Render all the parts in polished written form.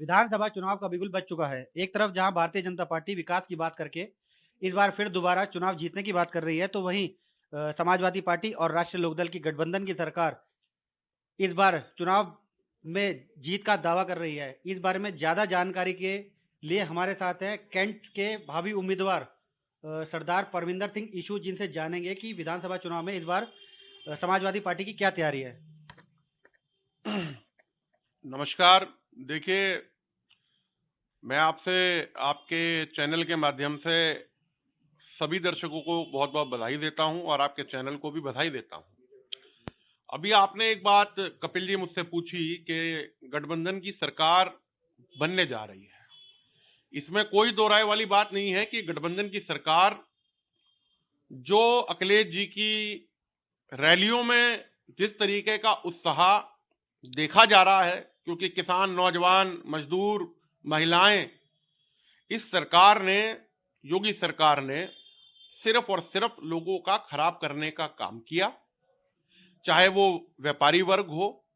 विधानसभा चुनाव का बिगुल बज चुका है। एक तरफ जहां भारतीय जनता पार्टी विकास की बात करके इस बार फिर दोबारा चुनाव जीतने की बात कर रही है, तो वहीं समाजवादी पार्टी और राष्ट्रीय लोकदल की गठबंधन की सरकार इस बार चुनाव में जीत का दावा कर रही है। इस बारे में ज्यादा जानकारी के लिए हमारे साथ हैं कैंट के भावी उम्मीदवार सरदार परविंदर सिंह ईशू, जिनसे जानेंगे कि विधानसभा चुनाव में इस बार समाजवादी पार्टी की क्या तैयारी है। नमस्कार। देखिए, मैं आपसे आपके चैनल के माध्यम से सभी दर्शकों को बहुत बहुत बधाई देता हूं और आपके चैनल को भी बधाई देता हूं। अभी आपने एक बात कपिल जी मुझसे पूछी कि गठबंधन की सरकार बनने जा रही है। इसमें कोई दो राय वाली बात नहीं है कि गठबंधन की सरकार, जो अखिलेश जी की रैलियों में जिस तरीके का उत्साह देखा जा रहा है, क्योंकि किसान, नौजवान, मजदूर, महिलाएं, इस सरकार ने, योगी सरकार ने सिर्फ और सिर्फ लोगों का खराब करने का काम किया। चाहे वो व्यापारी वर्ग हो,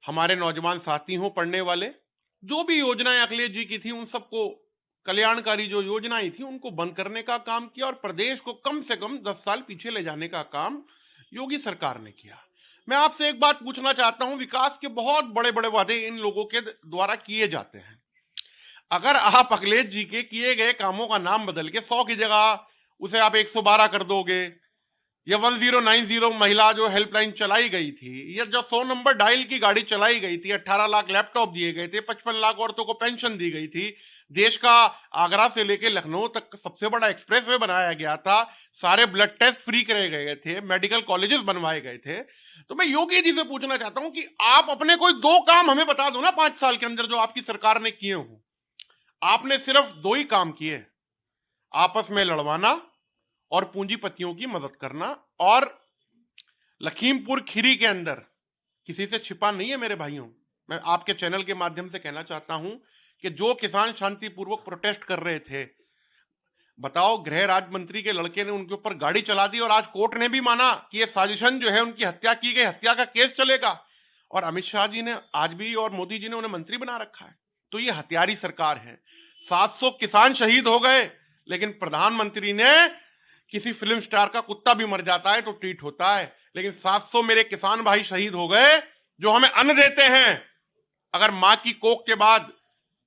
हमारे नौजवान साथी हो, पढ़ने वाले, जो भी योजनाएं अखिलेश जी की थी उन सबको, कल्याणकारी जो योजनाएं थी उनको बंद करने का काम किया और प्रदेश को कम से कम 10 साल पीछे ले जाने का काम योगी सरकार ने किया। मैं आपसे एक बात पूछना चाहता हूं, विकास के बहुत बड़े बड़े वादे इन लोगों के द्वारा किए जाते हैं। अगर आप अखिलेश जी के किए गए कामों का नाम बदल के 100 की जगह उसे आप 112 कर दोगे, या 1090 महिला जो हेल्पलाइन चलाई गई थी, या जो 100 नंबर डायल की गाड़ी चलाई गई थी, 18 लाख लैपटॉप दिए गए थे, 55 लाख औरतों को पेंशन दी गई थी, देश का आगरा से लेकर लखनऊ तक सबसे बड़ा एक्सप्रेसवे बनाया गया था, सारे ब्लड टेस्ट फ्री करे गए थे, मेडिकल कॉलेजेस बनवाए गए थे, तो मैं योगी जी से पूछना चाहता हूं कि आप अपने कोई दो काम हमें बता दो ना 5 साल के अंदर जो आपकी सरकार ने किए हो। आपने सिर्फ दो ही काम किए, आपस में लड़वाना और पूंजीपतियों की मदद करना। और लखीमपुर खीरी के अंदर किसी से छिपा नहीं है मेरे भाइयों। मैं आपके चैनल के माध्यम से कहना चाहता हूं कि जो किसान शांतिपूर्वक प्रोटेस्ट कर रहे थे, बताओ, गृह राज्य मंत्री के लड़के ने उनके ऊपर गाड़ी चला दी और आज कोर्ट ने भी माना कि यह साजिशन जो है, उनकी हत्या की गई, हत्या का केस चलेगा। और अमित शाह जी ने आज भी और मोदी जी ने उन्हें मंत्री बना रखा है। तो ये हत्यारी सरकार है। 700 किसान शहीद हो गए, लेकिन प्रधानमंत्री ने, किसी फिल्म स्टार का कुत्ता भी मर जाता है तो ट्वीट होता है, लेकिन 700 मेरे किसान भाई शहीद हो गए जो हमें अन्न देते हैं। अगर मां की कोख के बाद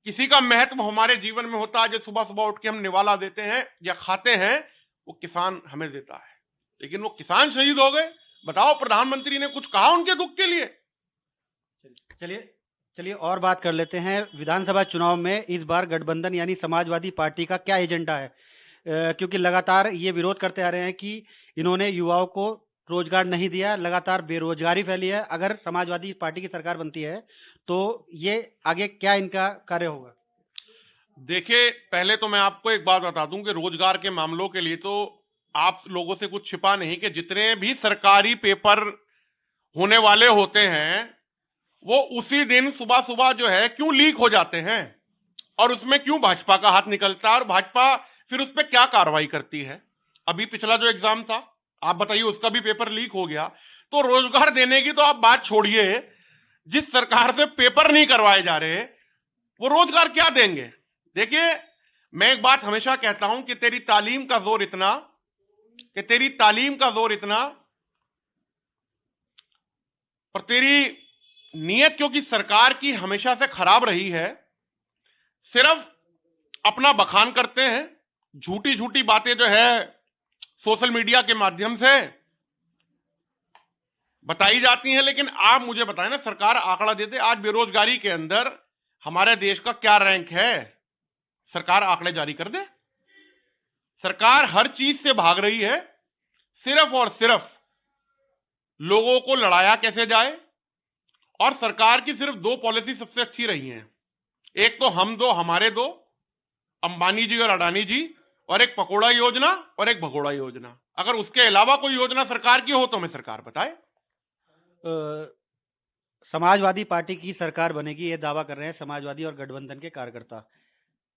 किसी का महत्व हमारे जीवन में होता है, जो सुबह सुबह उठ के हम निवाला देते हैं या खाते हैं, वो किसान हमें देता है। लेकिन वो किसान शहीद हो गए। बताओ, प्रधानमंत्री ने कुछ कहा उनके दुख के लिए? चलिए चलिए और बात कर लेते हैं। विधानसभा चुनाव में इस बार गठबंधन यानी समाजवादी पार्टी का क्या एजेंडा है, क्योंकि लगातार ये विरोध करते आ रहे हैं कि इन्होंने युवाओं को रोजगार नहीं दिया, लगातार बेरोजगारी फैली है। अगर समाजवादी पार्टी की सरकार बनती है तो ये आगे क्या इनका कार्य होगा। देखिए, पहले तो मैं आपको एक बात बता दूं कि रोजगार के मामलों के लिए तो आप लोगों से कुछ छिपा नहीं कि जितने भी सरकारी पेपर होने वाले होते हैं, वो उसी दिन सुबह सुबह जो है क्यों लीक हो जाते हैं, और उसमें क्यों भाजपा का हाथ निकलता है, और भाजपा फिर उस पर क्या कार्रवाई करती है। अभी पिछला जो एग्जाम था, आप बताइए, उसका भी पेपर लीक हो गया। तो रोजगार देने की तो आप बात छोड़िए, जिस सरकार से पेपर नहीं करवाए जा रहे वो रोजगार क्या देंगे। देखिए, मैं एक बात हमेशा कहता हूं कि तेरी तालीम का जोर इतना, और तेरी नीयत क्योंकि सरकार की हमेशा से खराब रही है, सिर्फ अपना बखान करते हैं, झूठी झूठी बातें जो है सोशल मीडिया के माध्यम से बताई जाती हैं। लेकिन आप मुझे बताएं ना, सरकार आंकड़ा देते, आज बेरोजगारी के अंदर हमारे देश का क्या रैंक है, सरकार आंकड़े जारी कर दे। सरकार हर चीज से भाग रही है, सिर्फ और सिर्फ लोगों को लड़ाया कैसे जाए। और सरकार की सिर्फ दो पॉलिसी सबसे अच्छी रही हैं, एक तो हम दो हमारे दो, अंबानी जी और अडानी जी, और एक पकोड़ा योजना और एक भगोड़ा योजना। अगर उसके अलावा कोई योजना सरकार की हो तो हमें सरकार बताए। समाजवादी पार्टी की सरकार बनेगी, ये दावा कर रहे हैं समाजवादी और गठबंधन के कार्यकर्ता।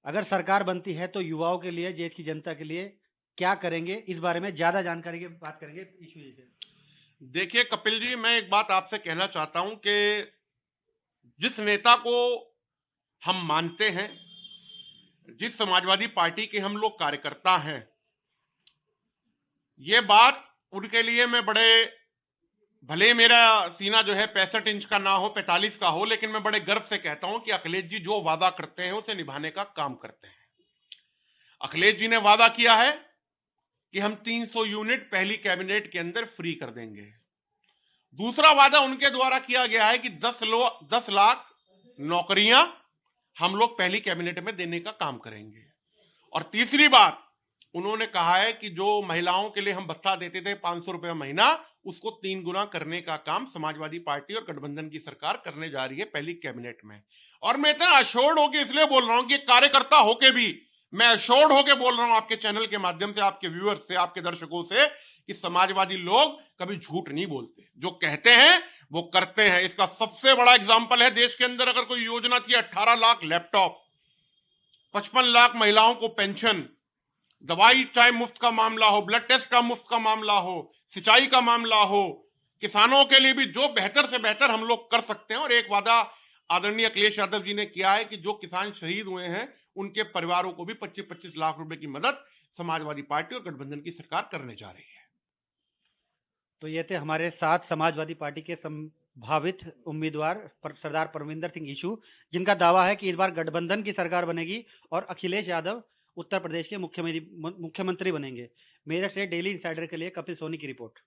अगर सरकार बनती है तो युवाओं के लिए, देश की जनता के लिए क्या करेंगे, इस बारे में ज्यादा जानकारी की बात करेंगे ईशू जी से। देखिए कपिल जी, मैं एक बात आपसे कहना चाहता हूं कि जिस नेता को हम मानते हैं, जिस समाजवादी पार्टी के हम लोग कार्यकर्ता हैं, ये बात उनके लिए मैं बड़े, भले मेरा सीना जो है 65 इंच का ना हो, 45 का हो, लेकिन मैं बड़े गर्व से कहता हूं कि अखिलेश जी जो वादा करते हैं उसे निभाने का काम करते हैं। अखिलेश जी ने वादा किया है कि हम 300 यूनिट पहली कैबिनेट के अंदर फ्री कर देंगे। दूसरा वादा उनके द्वारा किया गया है कि 10 लाख नौकरियां हम लोग पहली कैबिनेट में देने का काम करेंगे। और तीसरी बात, उन्होंने कहा है कि जो महिलाओं के लिए हम भत्ता देते थे 500 रुपए महीना, उसको 3 गुना करने का काम समाजवादी पार्टी और गठबंधन की सरकार करने जा रही है पहली कैबिनेट में। और मैं इतना अश्योर्ड होकर इसलिए बोल रहा हूं कि कार्यकर्ता होके भी मैं अश्योर्ड होकर बोल रहा हूं आपके चैनल के माध्यम से, आपके व्यूअर्स से, आपके दर्शकों से, कि समाजवादी लोग कभी झूठ नहीं बोलते, जो कहते हैं वो करते हैं। इसका सबसे बड़ा एग्जाम्पल है, देश के अंदर अगर कोई योजना थी 18 लाख लैपटॉप, 55 लाख महिलाओं को पेंशन, दवाई चाहे मुफ्त का मामला हो, ब्लड टेस्ट का मुफ्त का मामला हो, सिंचाई का मामला हो, किसानों के लिए भी जो बेहतर से बेहतर हम लोग कर सकते हैं। और एक वादा आदरणीय अखिलेश यादव जी ने किया है कि जो किसान शहीद हुए हैं उनके परिवारों को भी 25-25 लाख रुपए की मदद समाजवादी पार्टी और गठबंधन की सरकार करने जा रही है। तो ये थे हमारे साथ समाजवादी पार्टी के संभावित उम्मीदवार सरदार परमिंदर सिंह ईशू, जिनका दावा है कि इस बार गठबंधन की सरकार बनेगी और अखिलेश यादव उत्तर प्रदेश के मुख्यमंत्री बनेंगे। मेरठ से डेली इंसाइडर के लिए कपिल सोनी की रिपोर्ट।